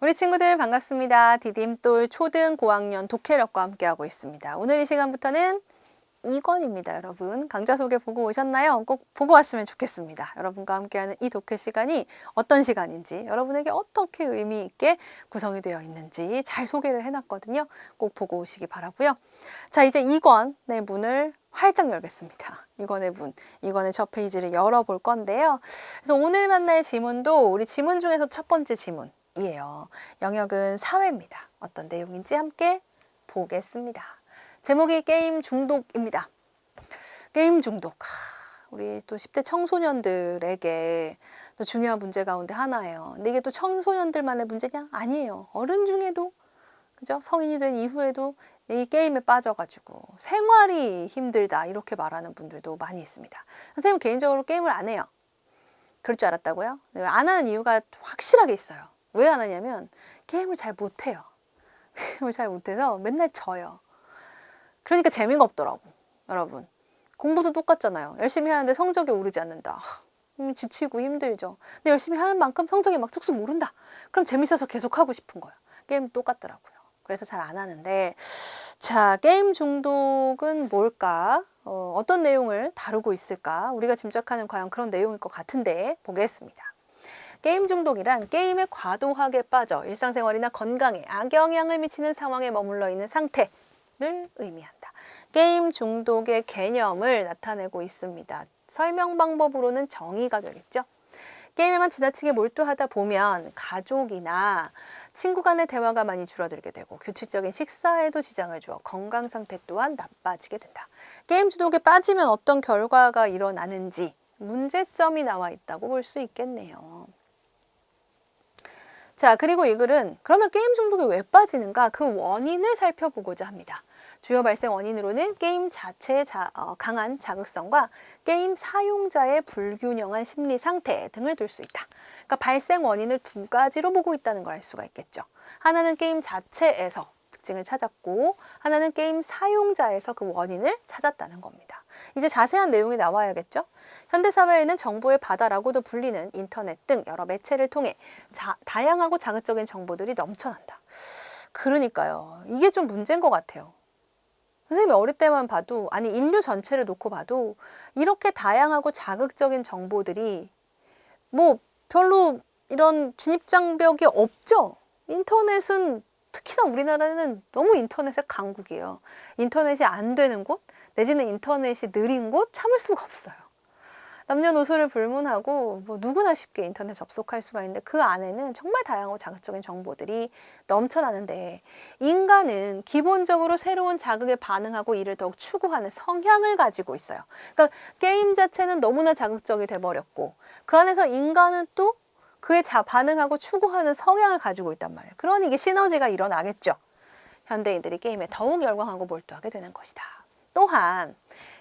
우리 친구들 반갑습니다. 디딤돌 초등 고학년 독해력과 함께하고 있습니다. 오늘 이 시간부터는 2권입니다. 여러분 강좌 소개 보고 오셨나요? 꼭 보고 왔으면 좋겠습니다. 여러분과 함께하는 이 독해 시간이 어떤 시간인지, 여러분에게 어떻게 의미 있게 구성이 되어 있는지 잘 소개를 해놨거든요. 꼭 보고 오시기 바라고요. 자, 이제 2권의 문을 활짝 열겠습니다. 2권의 문, 2권의 첫 페이지를 열어볼 건데요. 그래서 오늘 만날 지문도 우리 지문 중에서 첫 번째 지문이에요. 영역은 사회입니다. 어떤 내용인지 함께 보겠습니다. 제목이 게임 중독입니다. 게임 중독. 우리 또 10대 청소년들에게 또 중요한 문제 가운데 하나예요. 근데 이게 또 청소년들만의 문제냐? 아니에요. 어른 중에도, 그죠? 성인이 된 이후에도 이 게임에 빠져가지고 생활이 힘들다 이렇게 말하는 분들도 많이 있습니다. 선생님 개인적으로 게임을 안 해요. 그럴 줄 알았다고요? 안 하는 이유가 확실하게 있어요. 왜 안 하냐면 게임을 잘 못해요. 게임을 잘 못해서 맨날 져요. 그러니까 재미가 없더라고. 여러분, 공부도 똑같잖아요. 열심히 하는데 성적이 오르지 않는다. 지치고 힘들죠. 근데 열심히 하는 만큼 성적이 막 쑥쑥 오른다. 그럼 재밌어서 계속 하고 싶은 거예요. 게임 똑같더라고요. 그래서 잘 안 하는데, 자, 게임 중독은 뭘까? 어떤 내용을 다루고 있을까? 우리가 짐작하는 과연 그런 내용일 것 같은데 보겠습니다. 게임 중독이란 게임에 과도하게 빠져 일상생활이나 건강에 악영향을 미치는 상황에 머물러 있는 상태 를 의미한다. 게임 중독의 개념을 나타내고 있습니다. 설명 방법으로는 정의가 되겠죠. 게임에만 지나치게 몰두하다 보면 가족이나 친구 간의 대화가 많이 줄어들게 되고 규칙적인 식사에도 지장을 주어 건강 상태 또한 나빠지게 된다. 게임 중독에 빠지면 어떤 결과가 일어나는지 문제점이 나와 있다고 볼 수 있겠네요. 자, 그리고 이 글은 그러면 게임 중독에 왜 빠지는가 그 원인을 살펴보고자 합니다. 주요 발생 원인으로는 게임 자체의 강한 자극성과 게임 사용자의 불균형한 심리 상태 등을 들 수 있다. 그러니까 발생 원인을 두 가지로 보고 있다는 걸 알 수가 있겠죠. 하나는 게임 자체에서 특징을 찾았고 하나는 게임 사용자에서 그 원인을 찾았다는 겁니다. 이제 자세한 내용이 나와야겠죠. 현대사회에는 정보의 바다라고도 불리는 인터넷 등 여러 매체를 통해 다양하고 자극적인 정보들이 넘쳐난다. 그러니까요. 이게 좀 문제인 것 같아요. 선생님이 어릴 때만 봐도, 아니 인류 전체를 놓고 봐도 이렇게 다양하고 자극적인 정보들이 뭐 별로 이런 진입장벽이 없죠. 인터넷은 특히나 우리나라는 너무 인터넷의 강국이에요. 인터넷이 안 되는 곳, 내지는 인터넷이 느린 곳 참을 수가 없어요. 남녀노소를 불문하고 뭐 누구나 쉽게 인터넷 접속할 수가 있는데 그 안에는 정말 다양하고 자극적인 정보들이 넘쳐나는데 인간은 기본적으로 새로운 자극에 반응하고 이를 더욱 추구하는 성향을 가지고 있어요. 그러니까 게임 자체는 너무나 자극적이 돼버렸고 그 안에서 인간은 또 그에 반응하고 추구하는 성향을 가지고 있단 말이에요. 그러니 이게 시너지가 일어나겠죠. 현대인들이 게임에 더욱 열광하고 몰두하게 되는 것이다. 또한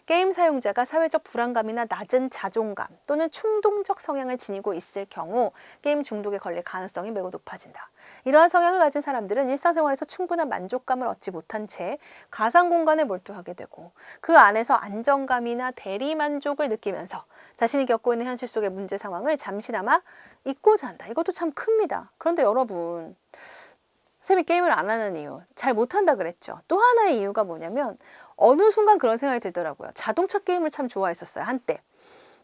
게임 사용자가 사회적 불안감이나 낮은 자존감 또는 충동적 성향을 지니고 있을 경우 게임 중독에 걸릴 가능성이 매우 높아진다. 이러한 성향을 가진 사람들은 일상생활에서 충분한 만족감을 얻지 못한 채 가상 공간에 몰두하게 되고 그 안에서 안정감이나 대리만족을 느끼면서 자신이 겪고 있는 현실 속의 문제 상황을 잠시나마 잊고자 한다. 이것도 참 큽니다. 그런데 여러분, 선생님이 게임을 안 하는 이유, 잘 못한다 그랬죠. 또 하나의 이유가 뭐냐면 어느 순간 그런 생각이 들더라고요. 자동차 게임을 참 좋아했었어요, 한때.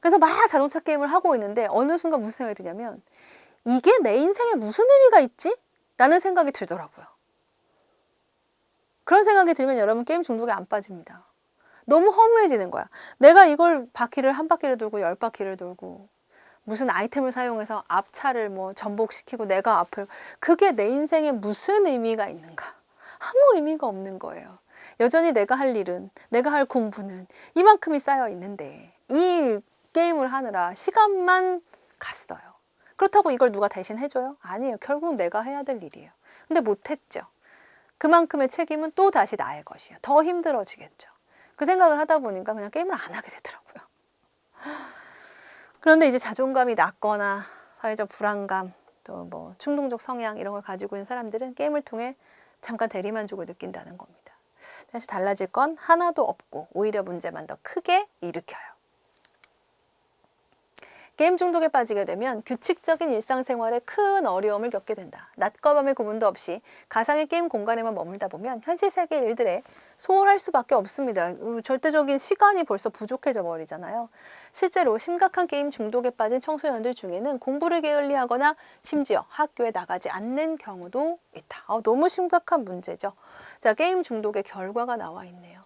그래서 막 자동차 게임을 하고 있는데 어느 순간 무슨 생각이 드냐면 이게 내 인생에 무슨 의미가 있지? 라는 생각이 들더라고요. 그런 생각이 들면 여러분 게임 중독에 안 빠집니다. 너무 허무해지는 거야. 내가 이걸 바퀴를 한 바퀴를 돌고 10바퀴를 돌고 무슨 아이템을 사용해서 앞차를 뭐 전복시키고 내가 앞을, 그게 내 인생에 무슨 의미가 있는가? 아무 의미가 없는 거예요. 여전히 내가 할 일은, 내가 할 공부는 이만큼이 쌓여 있는데 이 게임을 하느라 시간만 갔어요. 그렇다고 이걸 누가 대신 해줘요? 아니에요. 결국 내가 해야 될 일이에요. 근데 못했죠. 그만큼의 책임은 또 다시 나의 것이에요. 더 힘들어지겠죠. 그 생각을 하다 보니까 그냥 게임을 안 하게 되더라고요. 그런데 이제 자존감이 낮거나 사회적 불안감, 또 뭐 충동적 성향 이런 걸 가지고 있는 사람들은 게임을 통해 잠깐 대리만족을 느낀다는 겁니다. 사실 달라질 건 하나도 없고 오히려 문제만 더 크게 일으켜요. 게임 중독에 빠지게 되면 규칙적인 일상생활에 큰 어려움을 겪게 된다. 낮과 밤의 구분도 없이 가상의 게임 공간에만 머물다 보면 현실 세계의 일들에 소홀할 수밖에 없습니다. 절대적인 시간이 벌써 부족해져 버리잖아요. 실제로 심각한 게임 중독에 빠진 청소년들 중에는 공부를 게을리하거나 심지어 학교에 나가지 않는 경우도 있다. 너무 심각한 문제죠. 자, 게임 중독의 결과가 나와 있네요.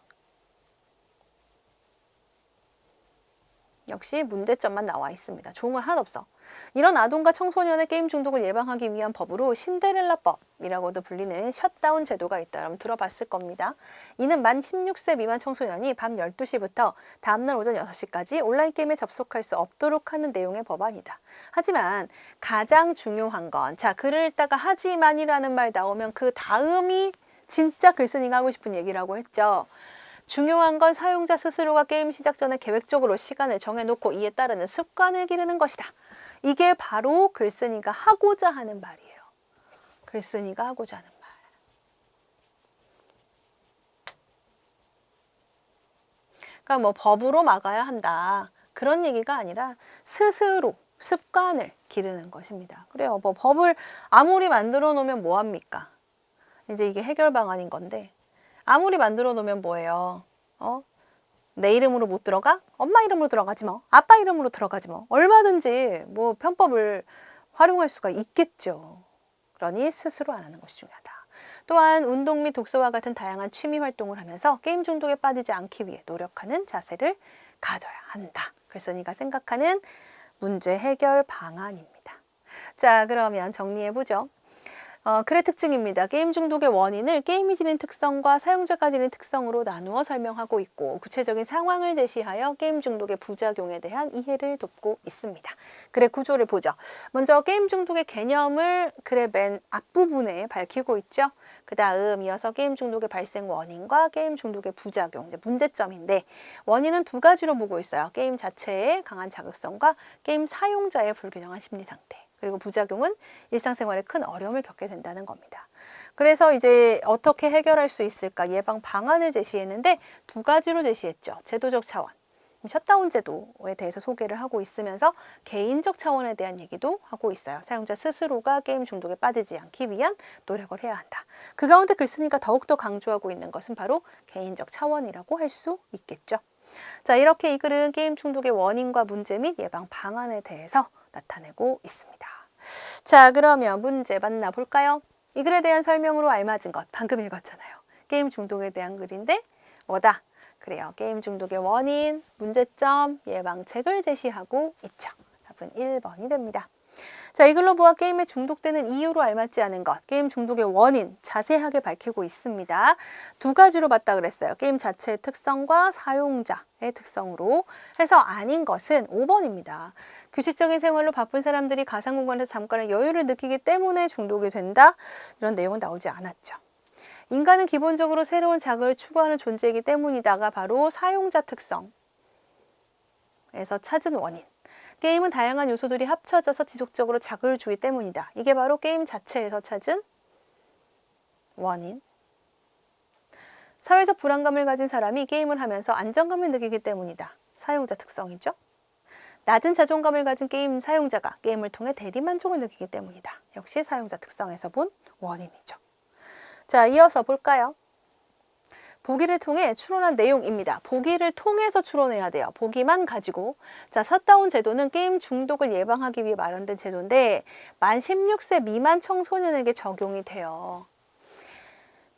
역시 문제점만 나와 있습니다. 좋은 건 하나도 없어. 이런 아동과 청소년의 게임 중독을 예방하기 위한 법으로 신데렐라법이라고도 불리는 셧다운 제도가 있다. 여러분 들어봤을 겁니다. 이는 만 16세 미만 청소년이 밤 12시부터 다음날 오전 6시까지 온라인 게임에 접속할 수 없도록 하는 내용의 법안이다. 하지만 가장 중요한 건, 자, 글을 읽다가 하지만이라는 말 나오면 그 다음이 진짜 글쓴이가 하고 싶은 얘기라고 했죠. 중요한 건 사용자 스스로가 게임 시작 전에 계획적으로 시간을 정해놓고 이에 따르는 습관을 기르는 것이다. 이게 바로 글쓴이가 하고자 하는 말이에요. 글쓴이가 하고자 하는 말. 그러니까 뭐 법으로 막아야 한다. 그런 얘기가 아니라 스스로 습관을 기르는 것입니다. 그래요. 뭐 법을 아무리 만들어 놓으면 뭐합니까? 이제 이게 해결 방안인 건데, 아무리 만들어 놓으면 뭐예요? 내 이름으로 못 들어가? 엄마 이름으로 들어가지 뭐. 아빠 이름으로 들어가지 뭐. 얼마든지 뭐 편법을 활용할 수가 있겠죠. 그러니 스스로 안 하는 것이 중요하다. 또한 운동 및 독서와 같은 다양한 취미 활동을 하면서 게임 중독에 빠지지 않기 위해 노력하는 자세를 가져야 한다. 글쓴이가 생각하는 문제 해결 방안입니다. 자, 그러면 정리해보죠. 글의 특징입니다. 게임 중독의 원인을 게임이 지닌 특성과 사용자가 지닌 특성으로 나누어 설명하고 있고, 구체적인 상황을 제시하여 게임 중독의 부작용에 대한 이해를 돕고 있습니다. 글의 구조를 보죠. 먼저 게임 중독의 개념을 글의 맨 앞부분에 밝히고 있죠. 그 다음 이어서 게임 중독의 발생 원인과 게임 중독의 부작용, 이제 문제점인데, 원인은 두 가지로 보고 있어요. 게임 자체의 강한 자극성과 게임 사용자의 불균형한 심리 상태. 그리고 부작용은 일상생활에 큰 어려움을 겪게 된다는 겁니다. 그래서 이제 어떻게 해결할 수 있을까 예방 방안을 제시했는데 두 가지로 제시했죠. 제도적 차원, 셧다운 제도에 대해서 소개를 하고 있으면서 개인적 차원에 대한 얘기도 하고 있어요. 사용자 스스로가 게임 중독에 빠지지 않기 위한 노력을 해야 한다. 그 가운데 글쓴이가 더욱더 강조하고 있는 것은 바로 개인적 차원이라고 할 수 있겠죠. 자, 이렇게 이 글은 게임 중독의 원인과 문제 및 예방 방안에 대해서 나타내고 있습니다. 자, 그러면 문제 만나볼까요? 이 글에 대한 설명으로 알맞은 것 방금 읽었잖아요. 게임 중독에 대한 글인데 뭐다? 그래요. 게임 중독의 원인, 문제점, 예방책을 제시하고 있죠. 답은 1번이 됩니다. 자, 이 글로 보아 게임에 중독되는 이유로 알맞지 않은 것, 게임 중독의 원인 자세하게 밝히고 있습니다. 두 가지로 봤다 그랬어요. 게임 자체의 특성과 사용자의 특성으로 해서 아닌 것은 5번입니다. 규칙적인 생활로 바쁜 사람들이 가상 공간에서 잠깐의 여유를 느끼기 때문에 중독이 된다. 이런 내용은 나오지 않았죠. 인간은 기본적으로 새로운 자극을 추구하는 존재이기 때문이다가 바로 사용자 특성에서 찾은 원인. 게임은 다양한 요소들이 합쳐져서 지속적으로 자극을 주기 때문이다. 이게 바로 게임 자체에서 찾은 원인. 사회적 불안감을 가진 사람이 게임을 하면서 안정감을 느끼기 때문이다. 사용자 특성이죠. 낮은 자존감을 가진 게임 사용자가 게임을 통해 대리만족을 느끼기 때문이다. 역시 사용자 특성에서 본 원인이죠. 자, 이어서 볼까요? 보기를 통해 추론한 내용입니다. 보기를 통해서 추론해야 돼요. 보기만 가지고. 자, 셧다운 제도는 게임 중독을 예방하기 위해 마련된 제도인데 만 16세 미만 청소년에게 적용이 돼요.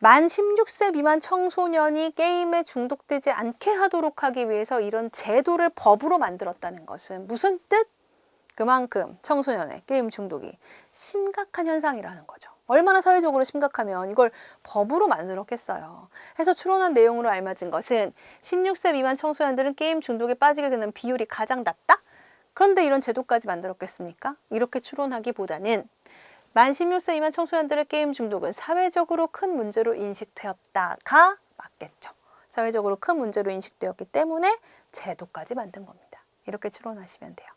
만 16세 미만 청소년이 게임에 중독되지 않게 하도록 하기 위해서 이런 제도를 법으로 만들었다는 것은 무슨 뜻? 그만큼 청소년의 게임 중독이 심각한 현상이라는 거죠. 얼마나 사회적으로 심각하면 이걸 법으로 만들었겠어요. 해서 추론한 내용으로 알맞은 것은 16세 미만 청소년들은 게임 중독에 빠지게 되는 비율이 가장 낮다? 그런데 이런 제도까지 만들었겠습니까? 이렇게 추론하기보다는 만 16세 미만 청소년들의 게임 중독은 사회적으로 큰 문제로 인식되었다가 맞겠죠. 사회적으로 큰 문제로 인식되었기 때문에 제도까지 만든 겁니다. 이렇게 추론하시면 돼요.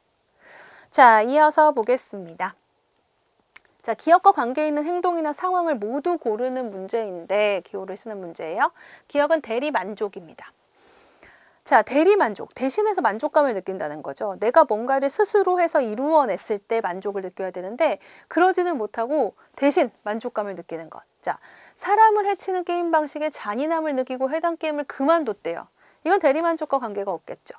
자, 이어서 보겠습니다. 자, 기억과 관계 있는 행동이나 상황을 모두 고르는 문제인데 기호를 쓰는 문제예요. 기억은 대리 만족입니다. 자, 대리만족. 대신해서 만족감을 느낀다는 거죠. 내가 뭔가를 스스로 해서 이루어냈을 때 만족을 느껴야 되는데 그러지는 못하고 대신 만족감을 느끼는 것. 자, 사람을 해치는 게임 방식에 잔인함을 느끼고 해당 게임을 그만뒀대요. 이건 대리만족과 관계가 없겠죠.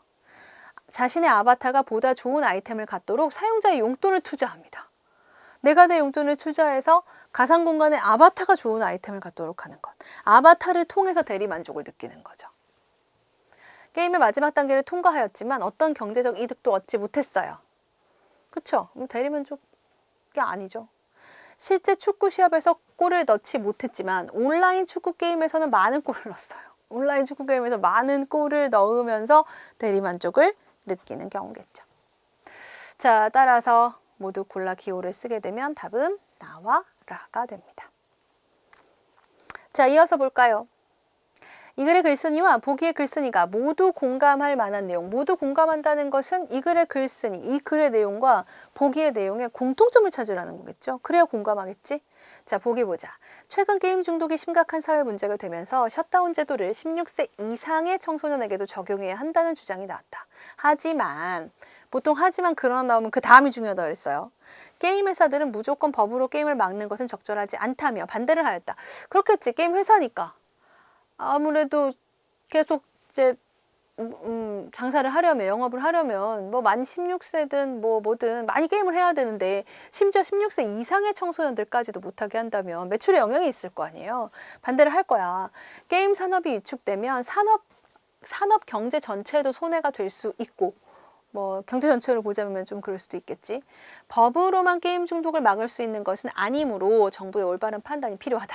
자신의 아바타가 보다 좋은 아이템을 갖도록 사용자의 용돈을 투자합니다. 내가 내 용돈을 투자해서 가상 공간에 아바타가 좋은 아이템을 갖도록 하는 것. 아바타를 통해서 대리만족을 느끼는 거죠. 게임의 마지막 단계를 통과하였지만 어떤 경제적 이득도 얻지 못했어요. 그쵸? 대리만족이 아니죠. 실제 축구 시합에서 골을 넣지 못했지만 온라인 축구 게임에서는 많은 골을 넣었어요. 온라인 축구 게임에서 많은 골을 넣으면서 대리만족을 느끼는 경우겠죠. 자, 따라서 모두 골라 기호를 쓰게 되면 답은 나와 라가 됩니다. 자, 이어서 볼까요? 이 글의 글쓴이와 보기의 글쓴이가 모두 공감할 만한 내용, 모두 공감한다는 것은 이 글의 글쓴이, 이 글의 내용과 보기의 내용에 공통점을 찾으라는 거겠죠. 그래야 공감하겠지? 자, 보기 보자. 최근 게임 중독이 심각한 사회 문제가 되면서 셧다운 제도를 16세 이상의 청소년에게도 적용해야 한다는 주장이 나왔다. 하지만 그러나 나오면 그 다음이 중요하다고 그랬어요. 게임 회사들은 무조건 법으로 게임을 막는 것은 적절하지 않다며 반대를 하였다. 그렇겠지. 게임 회사니까. 아무래도 계속 이제 장사를 하려면, 영업을 하려면 뭐 만 16세든 뭐든 많이 게임을 해야 되는데 심지어 16세 이상의 청소년들까지도 못하게 한다면 매출에 영향이 있을 거 아니에요. 반대를 할 거야. 게임 산업이 위축되면 산업 경제 전체에도 손해가 될 수 있고 뭐 경제 전체로 보자면 좀 그럴 수도 있겠지. 법으로만 게임 중독을 막을 수 있는 것은 아니므로 정부의 올바른 판단이 필요하다.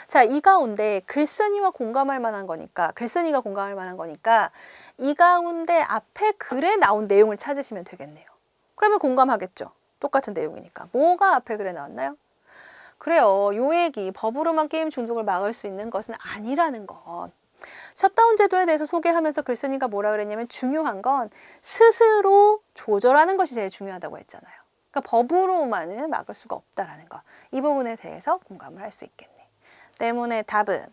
자, 이 가운데 글쓴이가 공감할 만한 거니까 이 가운데 앞에 글에 나온 내용을 찾으시면 되겠네요. 그러면 공감하겠죠. 똑같은 내용이니까. 뭐가 앞에 글에 나왔나요? 그래요. 요 얘기, 법으로만 게임 중독을 막을 수 있는 것은 아니라는 것. 셧다운 제도에 대해서 소개하면서 글쓴이가 뭐라 그랬냐면 중요한 건 스스로 조절하는 것이 제일 중요하다고 했잖아요. 그러니까 법으로만은 막을 수가 없다라는 것. 이 부분에 대해서 공감을 할 수 있겠네요. 때문에 답은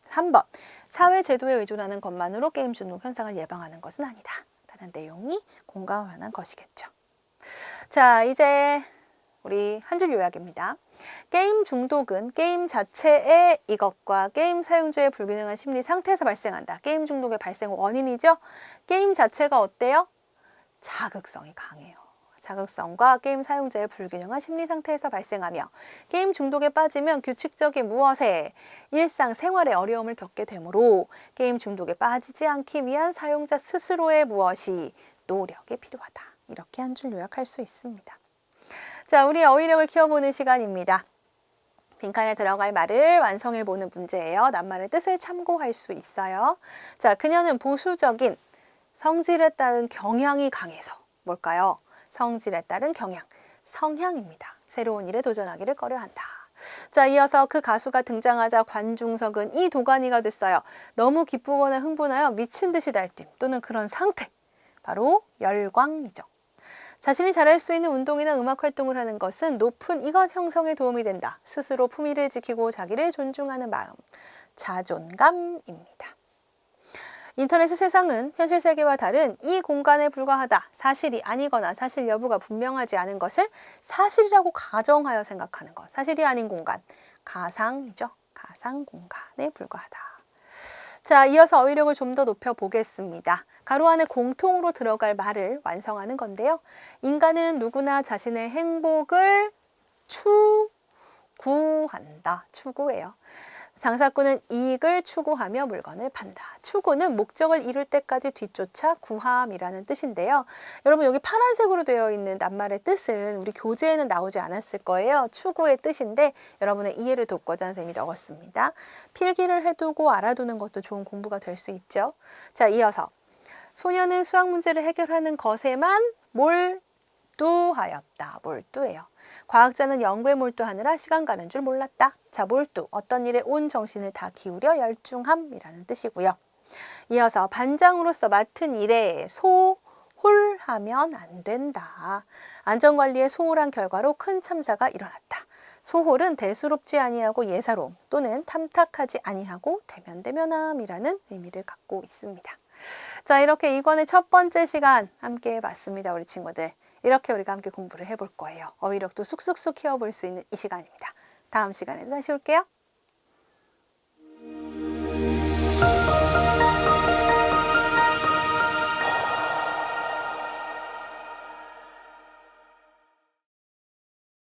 3번. 사회 제도에 의존하는 것만으로 게임 중독 현상을 예방하는 것은 아니다. 라는 내용이 공감할 만한 것이겠죠. 자, 이제 우리 한 줄 요약입니다. 게임 중독은 게임 자체의 이것과 게임 사용자의 불균형한 심리 상태에서 발생한다. 게임 중독의 발생 원인이죠. 게임 자체가 어때요? 자극성이 강해요. 자극성과 게임 사용자의 불균형한 심리 상태에서 발생하며 게임 중독에 빠지면 규칙적인 무엇에 일상생활에 어려움을 겪게 되므로 게임 중독에 빠지지 않기 위한 사용자 스스로의 무엇이 노력이 필요하다. 이렇게 한 줄 요약할 수 있습니다. 자, 우리 어휘력을 키워보는 시간입니다. 빈칸에 들어갈 말을 완성해보는 문제예요. 낱말의 뜻을 참고할 수 있어요. 자, 그녀는 보수적인 성질에 따른 경향이 강해서 뭘까요? 성질에 따른 경향, 성향입니다. 새로운 일에 도전하기를 꺼려한다. 자, 이어서 그 가수가 등장하자 관중석은 이 도가니가 됐어요. 너무 기쁘거나 흥분하여 미친 듯이 날뛰ம் 또는 그런 상태. 바로 열광이죠. 자신이 잘할 수 있는 운동이나 음악 활동을 하는 것은 높은 이것 형성에 도움이 된다. 스스로 품위를 지키고 자기를 존중하는 마음, 자존감입니다. 인터넷 세상은 현실 세계와 다른 이 공간에 불과하다. 사실이 아니거나 사실 여부가 분명하지 않은 것을 사실이라고 가정하여 생각하는 것. 사실이 아닌 공간, 가상이죠. 가상 공간에 불과하다. 자, 이어서 어휘력을 좀 더 높여보겠습니다. 가로 안에 공통으로 들어갈 말을 완성하는 건데요. 인간은 누구나 자신의 행복을 추구한다. 추구해요. 장사꾼은 이익을 추구하며 물건을 판다. 추구는 목적을 이룰 때까지 뒤쫓아 구함이라는 뜻인데요. 여러분 여기 파란색으로 되어 있는 낱말의 뜻은 우리 교재에는 나오지 않았을 거예요. 추구의 뜻인데 여러분의 이해를 돕고자 선생님이 넣었습니다. 필기를 해두고 알아두는 것도 좋은 공부가 될 수 있죠. 자, 이어서 소녀는 수학 문제를 해결하는 것에만 몰두하였다. 몰두해요. 과학자는 연구에 몰두하느라 시간 가는 줄 몰랐다. 자, 몰두, 어떤 일에 온 정신을 다 기울여 열중함이라는 뜻이고요. 이어서 반장으로서 맡은 일에 소홀하면 안 된다. 안전관리에 소홀한 결과로 큰 참사가 일어났다. 소홀은 대수롭지 아니하고 예사로움 또는 탐탁하지 아니하고 대면대면함이라는 의미를 갖고 있습니다. 자, 이렇게 이권의 첫 번째 시간 함께 해봤습니다, 우리 친구들. 이렇게 우리가 함께 공부를 해볼 거예요. 어휘력도 쑥쑥쑥 키워볼 수 있는 이 시간입니다. 다음 시간에도 다시 올게요.